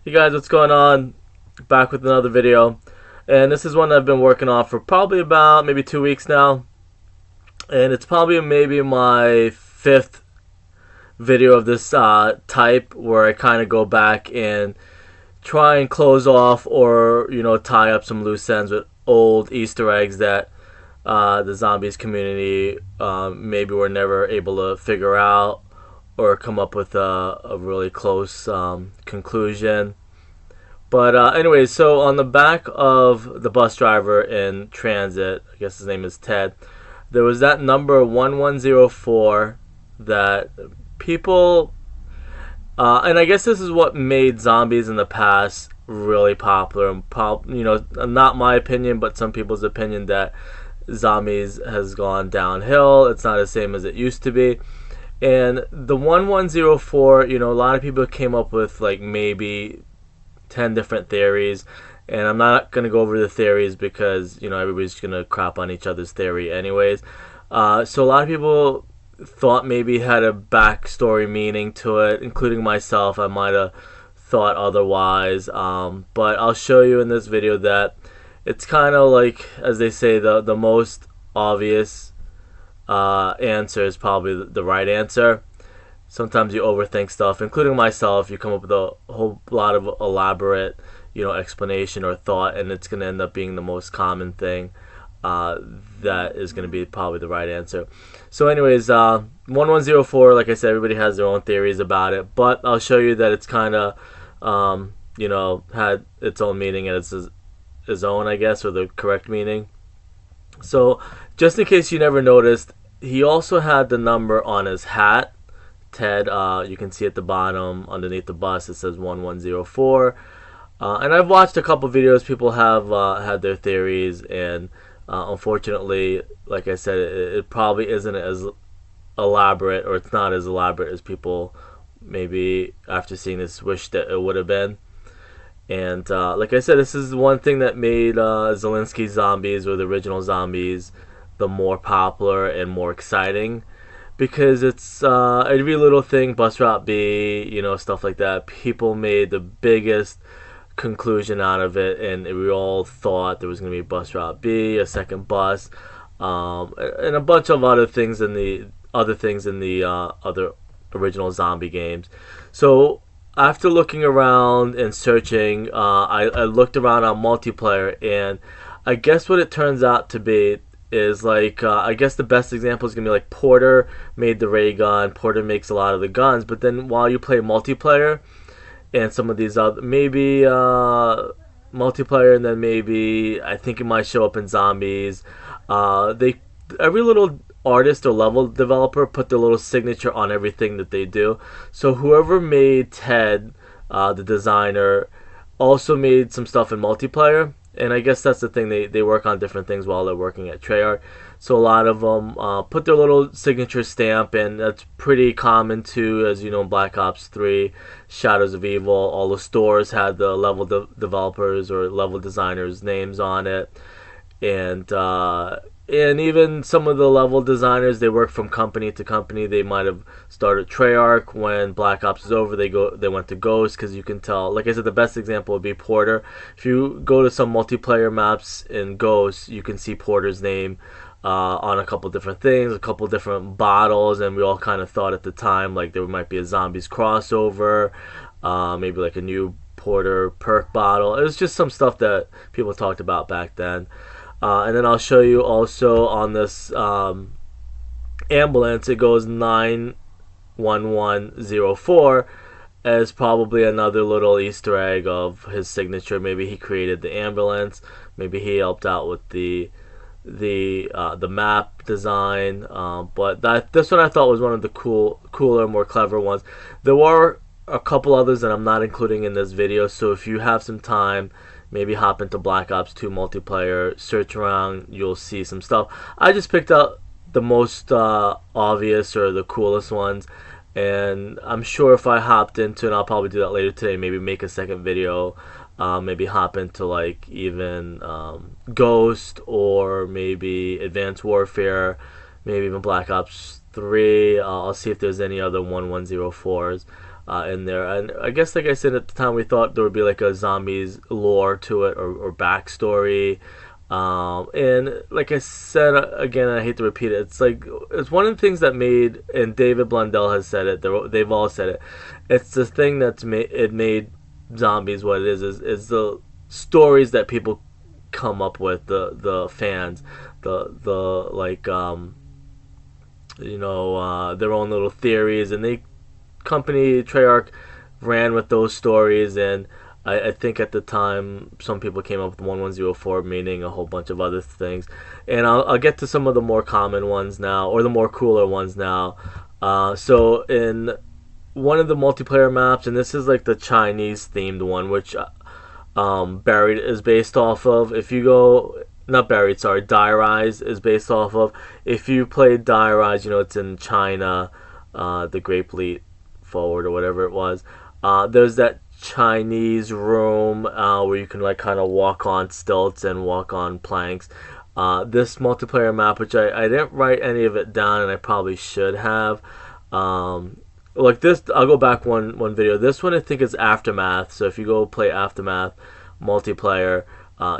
Hey guys, what's going on? Back with another video. And this is one I've been working on for probably about maybe 2 weeks now. And it's probably maybe my fifth video of this type where I kind of go back and try and close off or, tie up some loose ends with old Easter eggs that the zombies community maybe were never able to figure out or come up with a really close conclusion. But anyways, so on the back of the bus driver in Transit, I guess his name is Ted, there was that number 1104 that people, and I guess this is what made zombies in the past really popular. And not my opinion, but some people's opinion that zombies has gone downhill. It's not the same as it used to be. And the 1104, a lot of people came up with like maybe 10 different theories, and I'm not going to go over the theories because everybody's going to crap on each other's theory anyways. So a lot of people thought maybe had a backstory meaning to it, including myself. I might have thought otherwise, but I'll show you in this video that it's kind of like, as they say, the most obvious answer is probably the right answer. Sometimes you overthink stuff, including myself. You come up with a whole lot of elaborate, explanation or thought, and it's going to end up being the most common thing that is going to be probably the right answer. So anyways, 1104, like I said, everybody has their own theories about it, but I'll show you that it's kind of, had its own meaning, and it's his own, I guess, or the correct meaning. So just in case you never noticed, he also had the number on his hat. Ted, you can see at the bottom underneath the bus it says 1104, and I've watched a couple videos. People have had their theories, and unfortunately, like I said, it probably isn't as elaborate, or it's not as elaborate as people maybe after seeing this wish that it would have been. And like I said, this is one thing that made Zelensky's zombies, or the original zombies, the more popular and more exciting, because it's every little thing, bus route B, stuff like that. People made the biggest conclusion out of it, and we all thought there was going to be bus route B, a second bus, and a bunch of other things in the other original zombie games. So after looking around and searching, I looked around on multiplayer, and I guess what it turns out to be is like, I guess the best example is going to be like Porter made the ray gun. Porter makes a lot of the guns, but then while you play multiplayer and some of these other, maybe multiplayer, and then maybe I think it might show up in zombies, every little artist or level developer put their little signature on everything that they do. So whoever made Ted, the designer, also made some stuff in multiplayer. And I guess that's the thing, they work on different things while they're working at Treyarch. So a lot of them put their little signature stamp, and that's pretty common too, as you know, in Black Ops 3, Shadows of Evil. All the stores had the level developers or level designers' names on it. And even some of the level designers, they work from company to company. They might have started Treyarch. When Black Ops is over, they went to Ghost, because you can tell. Like I said, the best example would be Porter. If you go to some multiplayer maps in Ghost, you can see Porter's name on a couple different things, a couple different bottles, and we all kind of thought at the time like there might be a zombies crossover, maybe like a new Porter perk bottle. It was just some stuff that people talked about back then. And then I'll show you also on this ambulance, it goes 91104 as probably another little Easter egg of his signature. Maybe he created the ambulance. Maybe he helped out with the map design. But this one I thought was one of the cooler, more clever ones. There were a couple others that I'm not including in this video. So if you have some time, maybe hop into Black Ops 2 multiplayer, search around, you'll see some stuff. I just picked out the most obvious or the coolest ones, and I'm sure if I hopped into, and I'll probably do that later today, maybe make a second video, maybe hop into like even Ghost, or maybe Advanced Warfare, maybe even Black Ops 3. I'll see if there's any other 1104s. in there. And I guess, like I said at the time, we thought there would be like a zombies lore to it, or backstory. And like I said again, I hate to repeat it. It's like it's one of the things that made, and David Blundell has said it. They've all said it. It's the thing that's made zombies what it is the stories that people come up with, the fans, the like their own little theories, and they company Treyarch ran with those stories. And I think at the time some people came up with 1104, meaning a whole bunch of other things. And I'll get to some of the more common ones now, or the more cooler ones now. So in one of the multiplayer maps, and this is like the Chinese themed one, which Buried is based off of. If you go, not Buried, sorry, Die Rise is based off of. If you played Die Rise, it's in China, the Great Fleet Forward or whatever it was. There's that Chinese room where you can like kind of walk on stilts and walk on planks. This multiplayer map, which I didn't write any of it down, and I probably should have. Like this, I'll go back one video. This one I think is Aftermath. So if you go play Aftermath multiplayer,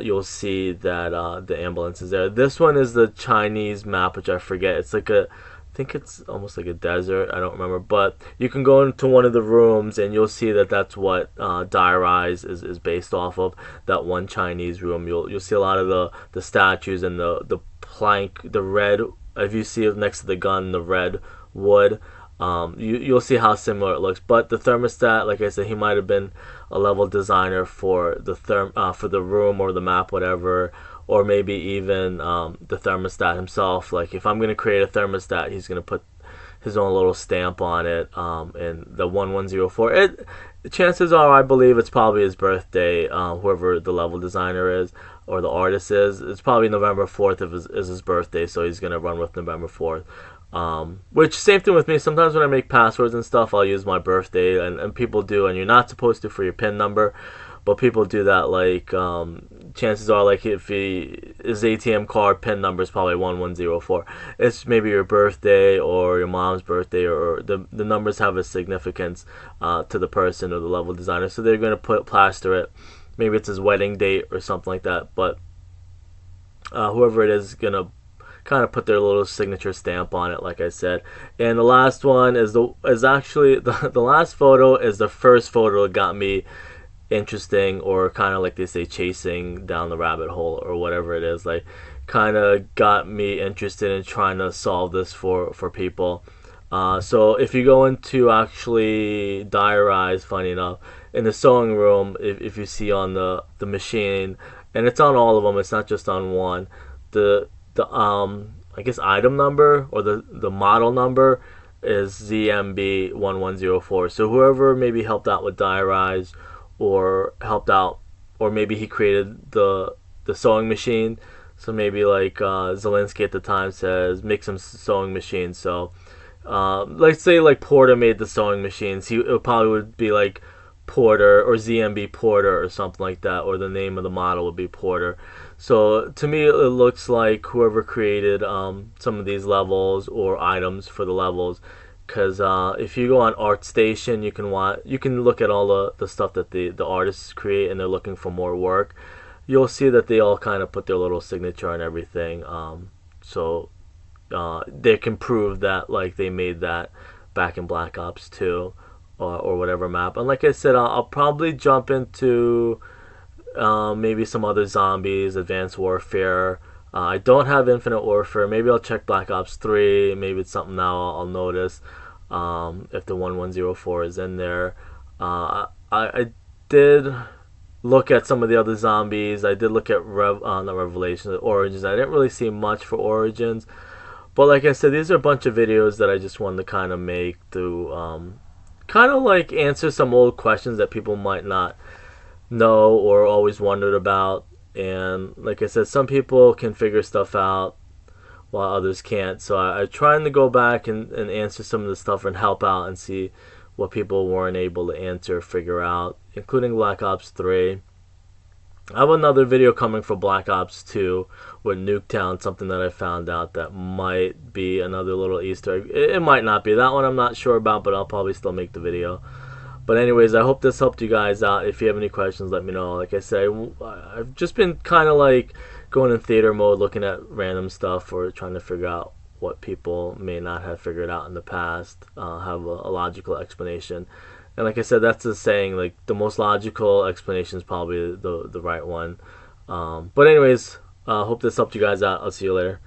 you'll see that the ambulance is there. This one is the Chinese map, which I forget. It's like I think it's almost like a desert. I don't remember, but you can go into one of the rooms and you'll see that that's what Die Rise is based off of. That one Chinese room. You'll see a lot of the statues and the plank, the red. If you see it next to the gun, the red wood. You'll see how similar it looks. But the thermostat, like I said, he might have been a level designer for the for the room or the map, whatever, or maybe even the thermostat himself. Like if I'm going to create a thermostat, he's going to put his own little stamp on it. And the 1104. Chances are, I believe it's probably his birthday. Whoever the level designer is or the artist is, it's probably November 4th is his birthday. So he's going to run with November 4th. Which same thing with me. Sometimes when I make passwords and stuff, I'll use my birthday, and people do, and you're not supposed to for your PIN number, but people do that. Like chances are, like if his ATM card PIN number is probably 1104, it's maybe your birthday or your mom's birthday, or the numbers have a significance to the person or the level designer, so they're going to plaster it. Maybe it's his wedding date or something like that, but whoever it is going to kind of put their little signature stamp on it, like I said. And the last one is actually the last photo is the first photo that got me interesting, or kind of like they say, chasing down the rabbit hole or whatever it is. Like kind of got me interested in trying to solve this for people. So if you go into actually Die Rise, funny enough, in the sewing room, if you see on the machine, and it's on all of them, it's not just on one, the I guess item number or the model number is ZMB1104. So whoever maybe helped out with Die Rise, or helped out, or maybe he created the sewing machine. So maybe like Zelensky at the time says, make some sewing machines. So let's say like Porter made the sewing machines. It probably would be like Porter or ZMB Porter or something like that, or the name of the model would be Porter. So to me, it looks like whoever created some of these levels or items for the levels, because if you go on ArtStation, you can look at all the stuff that the artists create, and they're looking for more work. You'll see that they all kind of put their little signature on everything, so they can prove that like they made that back in Black Ops 2 or whatever map. And like I said, I'll probably jump into maybe some other zombies, Advanced Warfare. I don't have Infinite Warfare. Maybe I'll check Black Ops 3. Maybe it's something now I'll notice if the 1104 is in there. I did look at some of the other zombies. I did look at not Revelations, Origins. I didn't really see much for Origins. But like I said, these are a bunch of videos that I just wanted to kind of make to kind of like answer some old questions that people might not know or always wondered about. And like I said, some people can figure stuff out while others can't. So I'm trying to go back and answer some of the stuff and help out and see what people weren't able to answer or figure out, including Black Ops 3. I have another video coming for Black Ops 2 with Nuketown, something that I found out that might be another little Easter egg. It might not be. That one I'm not sure about, but I'll probably still make the video. But anyways, I hope this helped you guys out. If you have any questions, let me know. Like I said, I've just been kind of like going in theater mode, looking at random stuff or trying to figure out what people may not have figured out in the past, have a logical explanation. And like I said, that's the saying, like the most logical explanation is probably the right one. But anyways, hope this helped you guys out. I'll see you later.